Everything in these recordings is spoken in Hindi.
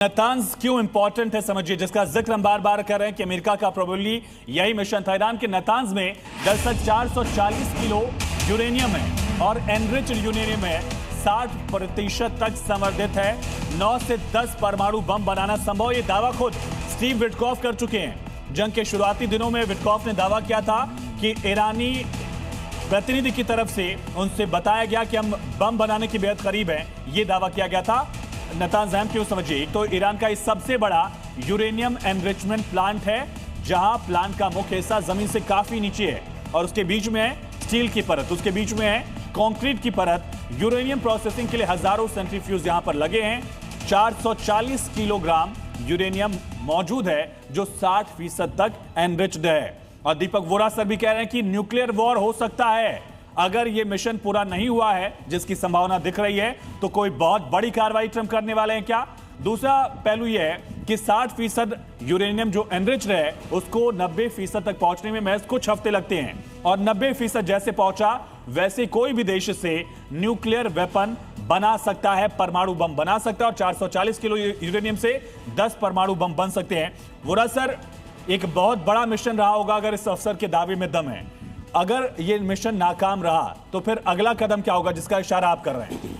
नतान्ज क्यों इंपॉर्टेंट है समझिए, जिसका जिक्र हम बार बार कर रहे हैं कि अमेरिका का प्रोबेबली यही मिशन था। ईरान के नतान्ज में दरअसल 440 किलो यूरेनियम है और एनरिच्ड यूरेनियम है 60% तक संवर्धित है। 9 से 10 परमाणु बम बनाना संभव, ये दावा खुद स्टीव विटकॉफ कर चुके हैं। जंग के शुरुआती दिनों में विटकॉफ ने दावा किया था कि ईरानी प्रतिनिधि की तरफ से उनसे बताया गया कि हम बम बनाने के बेहद करीब हैं, ये दावा किया गया था। नतान्ज अहम क्यों समझिए, तो ईरान का इस सबसे बड़ा यूरेनियम एनरिचमेंट प्लांट है, जहां प्लांट का मुख्य हिस्सा जमीन से काफी नीचे है और उसके बीच में है स्टील की परत, उसके बीच में है कंक्रीट की परत। यूरेनियम प्रोसेसिंग के लिए हजारों सेंट्रीफ्यूज यहां पर लगे हैं। 440 किलोग्राम यूरेनियम मौजूद है जो 60% तक एनरिच्ड है। और दीपक वोरा सर भी कह रहे हैं कि न्यूक्लियर वॉर हो सकता है अगर यह मिशन पूरा नहीं हुआ है, जिसकी संभावना दिख रही है, तो कोई बहुत बड़ी कार्रवाई ट्रंप करने वाले हैं क्या। दूसरा पहलू यह है कि 60% यूरेनियम जो एनरिच्ड है उसको 90% तक पहुंचने में महज कुछ हफ्ते लगते हैं, और 90% जैसे पहुंचा वैसे कोई भी देश से न्यूक्लियर वेपन बना सकता है, परमाणु बम बना सकता है, और 440 किलो यूरेनियम से 10 परमाणु बम बन सकते हैं। वोरा सर, एक बहुत बड़ा मिशन रहा होगा अगर इस अफसर के दावे में दम है। अगर ये मिशन नाकाम रहा तो फिर अगला कदम क्या होगा, जिसका इशारा आप कर रहे हैं?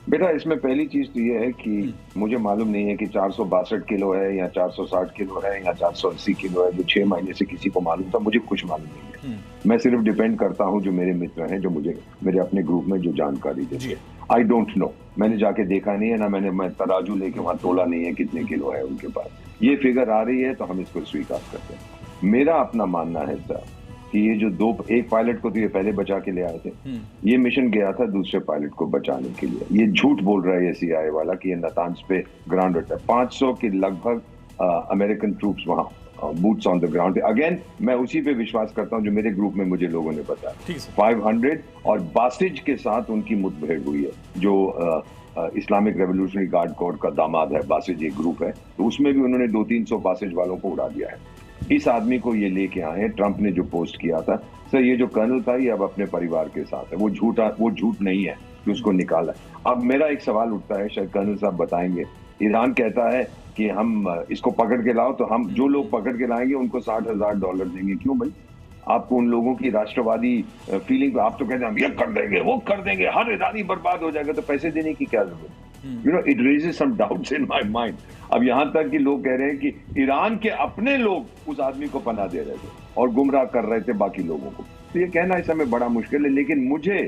बेटा, इसमें पहली चीज तो ये है कि मुझे मालूम नहीं है कि 462 किलो है या 460 किलो है या 480 किलो है, जो 6 महीने से किसी को मालूम था, मुझे कुछ मालूम नहीं है। मैं सिर्फ डिपेंड करता हूँ जो मेरे मित्र हैं, जो मुझे मेरे अपने ग्रुप में जो जानकारी देते हैं। आई डोंट नो, मैंने जाके देखा नहीं है ना, मैं तराजू लेके वहां तोला नहीं है कितने किलो है उनके पास। ये फिगर आ रही है तो हम इसको स्वीकार करते हैं। मेरा अपना मानना है सर कि ये जो एक पायलट को तो ये पहले बचा के ले आए थे, ये मिशन गया था दूसरे पायलट को बचाने के लिए। ये झूठ बोल रहा है ये CIA वाला कि ये नतान्ज पे ग्राउंड है। 500 के लगभग अमेरिकन ट्रूप्स वहां boots on the ground. Again मैं उसी पे विश्वास करता हूं जो मेरे ग्रुप में मुझे लोगों ने बताया। 500 और बासिज के साथ उनकी मुठभेड़ हुई है, जो इस्लामिक रेवोल्यूशनरी गार्ड कोर का दामाद है। बासिज एक ग्रुप है, तो उसमें भी उन्होंने 200-300 बासिज वालों को उड़ा दिया है। इस आदमी को ये लेके आए हैं। ट्रंप ने जो पोस्ट किया था सर, ये जो कर्नल था ये अब अपने परिवार के साथ है। वो झूठ नहीं है कि उसको निकाला है। अब मेरा एक सवाल उठता है, शायद कर्नल साहब बताएंगे। ईरान कहता है कि हम इसको पकड़ के लाओ, तो हम जो लोग पकड़ के लाएंगे उनको $60,000 देंगे। क्यों भाई? आपको उन लोगों की राष्ट्रवादी फीलिंग, आप तो कहते हैं हम ये कर देंगे, वो कर देंगे, हर ईरानी बर्बाद हो जाएगा, तो पैसे देने की क्या जरूरत? It raises some doubts in my mind. अब यहां तक कि लोग कह रहे हैं कि ईरान के अपने लोग उस आदमी को पनाह दे रहे थे और गुमराह कर रहे थे बाकी लोगों को। तो ये कहना इस समय बड़ा मुश्किल है। लेकिन मुझे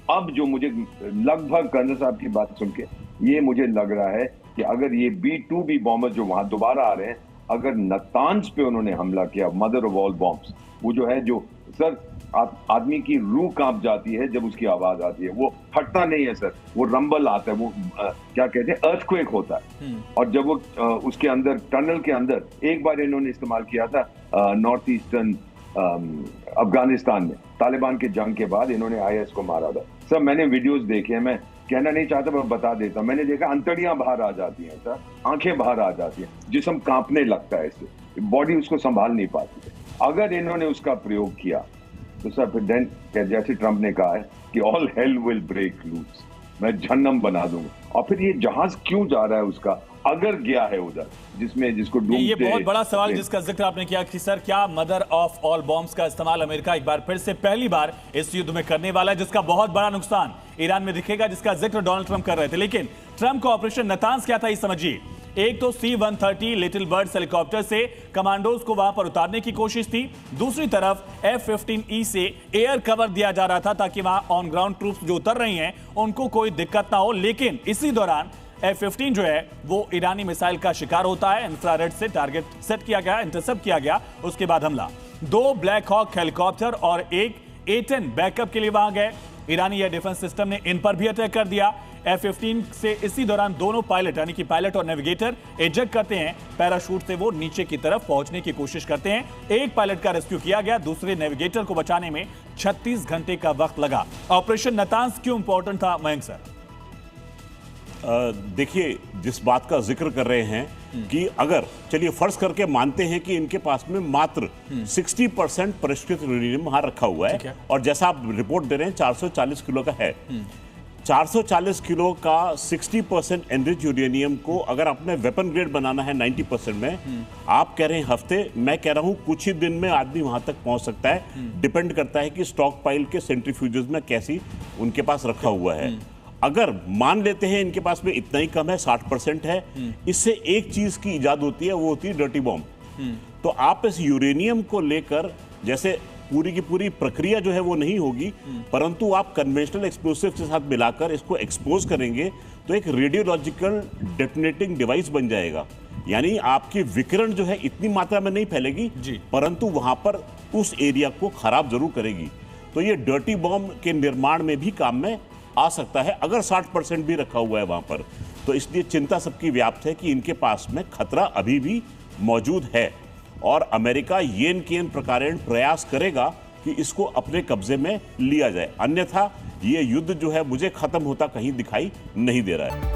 लगभग कर्नल साहब की बात सुन के ये मुझे लग रहा है कि अगर ये B-2B बॉम्बर जो वहां दोबारा आ रहे हैं, अगर नतान्ज पे उन्होंने हमला किया, मदर ऑफ ऑल बॉम्ब्स, वो जो है, जो सर आदमी की रूह कांप जाती है जब उसकी आवाज आती है। वो फटता नहीं है सर, वो रंबल आता है, वो क्या कहते हैं, अर्थक्वेक होता है। और जब वो उसके अंदर, टनल के अंदर, एक बार इन्होंने इस्तेमाल किया था नॉर्थ ईस्टर्न अफगानिस्तान में तालिबान के जंग के बाद, इन्होंने IS को मारा था। सर मैंने वीडियोस देखे हैं, मैं कहना नहीं चाहता पर बता देता हूं। मैंने देखा अंतड़ियां बाहर आ जाती हैं सर, आंखें बाहर आ जाती हैं, जिस्म कांपने लगता है, इससे बॉडी उसको संभाल नहीं पाती है। अगर इन्होंने उसका प्रयोग किया तो सर फिर देन, जैसे ट्रंप ने कहा है कि all hell will break loose, मैं जहन्नम बना दूंगा। और फिर ये जहाज क्यों जा रहा है उसका, अगर गया है उधर, जिसको ये बहुत बड़ा सवाल जिसका जिक्र आपने किया कि सर क्या मदर ऑफ ऑल बॉम्ब्स का इस्तेमाल अमेरिका एक बार फिर से पहली बार इस युद्ध में करने वाला है, जिसका बहुत बड़ा नुकसान ईरान में दिखेगा, जिसका जिक्र डोनाल्ड ट्रंप कर रहे थे। लेकिन ट्रंप का ऑपरेशन नतान्ज क्या था ये समझिए। एक तो C-130 लिटिल बर्ड्स हेलीकॉप्टर से कमांडोज को वहां पर उतारने की कोशिश थी, दूसरी तरफ F-15E से एयर कवर दिया जा रहा था ताकि वहां ऑन ग्राउंड ट्रूप्स जो उतर रही हैं उनको कोई दिक्कत ना हो। लेकिन इसी दौरान F-15 जो है वो ईरानी मिसाइल का शिकार होता है। इंफ्रारेड से टारगेट सेट किया गया, इंटरसेप्ट किया गया, उसके बाद हमला। 2 ब्लैक हॉक हेलीकॉप्टर और एक A-10 बैकअप के लिए वहां गए। ईरानी एयर डिफेंस सिस्टम ने इन पर भी अटैक कर दिया। F-15 से इसी दौरान दोनों पायलट यानी कि पायलट और नेविगेटर एजेक्ट करते हैं। पैराशूट से वो नीचे की तरफ पहुंचने की कोशिश करते हैं। एक पायलट का रेस्क्यू किया गया, दूसरे नेविगेटर को बचाने में 36 घंटे का वक्त लगा। ऑपरेशन नतान्ज क्यों इंपॉर्टेंट था मयंक सर? देखिए, जिस बात का जिक्र कर रहे हैं कि अगर चलिए फर्ज करके मानते हैं कि इनके पास में मात्र 60% परिष्कृत यूरेनियम वहां रखा हुआ है, और जैसा आप रिपोर्ट दे रहे हैं 440 किलो का है, 440 किलो का 60% एनरिच यूरेनियम को अगर आपने वेपन ग्रेड बनाना है 90% में, आप कह रहे हैं हफ्ते, मैं कह रहा हूं कुछ ही दिन में आदमी वहां तक पहुंच सकता है। डिपेंड करता है कि स्टॉक पाइल के सेंट्रीफ्यूजेस में कैसी उनके पास रखा हुआ है। अगर मान लेते हैं इनके पास में इतना ही कम है, 60% है, इससे एक चीज की इजाद होती है, वो होती है डर्टी बॉम्ब। तो आप इस यूरेनियम को लेकर, जैसे पूरी की पूरी प्रक्रिया जो है वो नहीं होगी, परंतु आप कन्वेंशनल एक्सप्लोसिव के साथ मिलाकर इसको एक्सपोज करेंगे तो एक रेडियोलॉजिकल डेटोनेटिंग डिवाइस बन जाएगा। यानी आपकी विकिरण जो है इतनी मात्रा में नहीं फैलेगी, परंतु वहां पर उस एरिया को खराब जरूर करेगी। तो ये डर्टी बॉम्ब के निर्माण में भी काम में आ सकता है अगर 60% भी रखा हुआ है वहां पर। तो इसलिए चिंता सबकी व्याप्त है कि इनके पास में खतरा अभी भी मौजूद है और अमेरिका येन केन प्रकारेण प्रयास करेगा कि इसको अपने कब्जे में लिया जाए। अन्यथा ये युद्ध जो है मुझे खत्म होता कहीं दिखाई नहीं दे रहा है।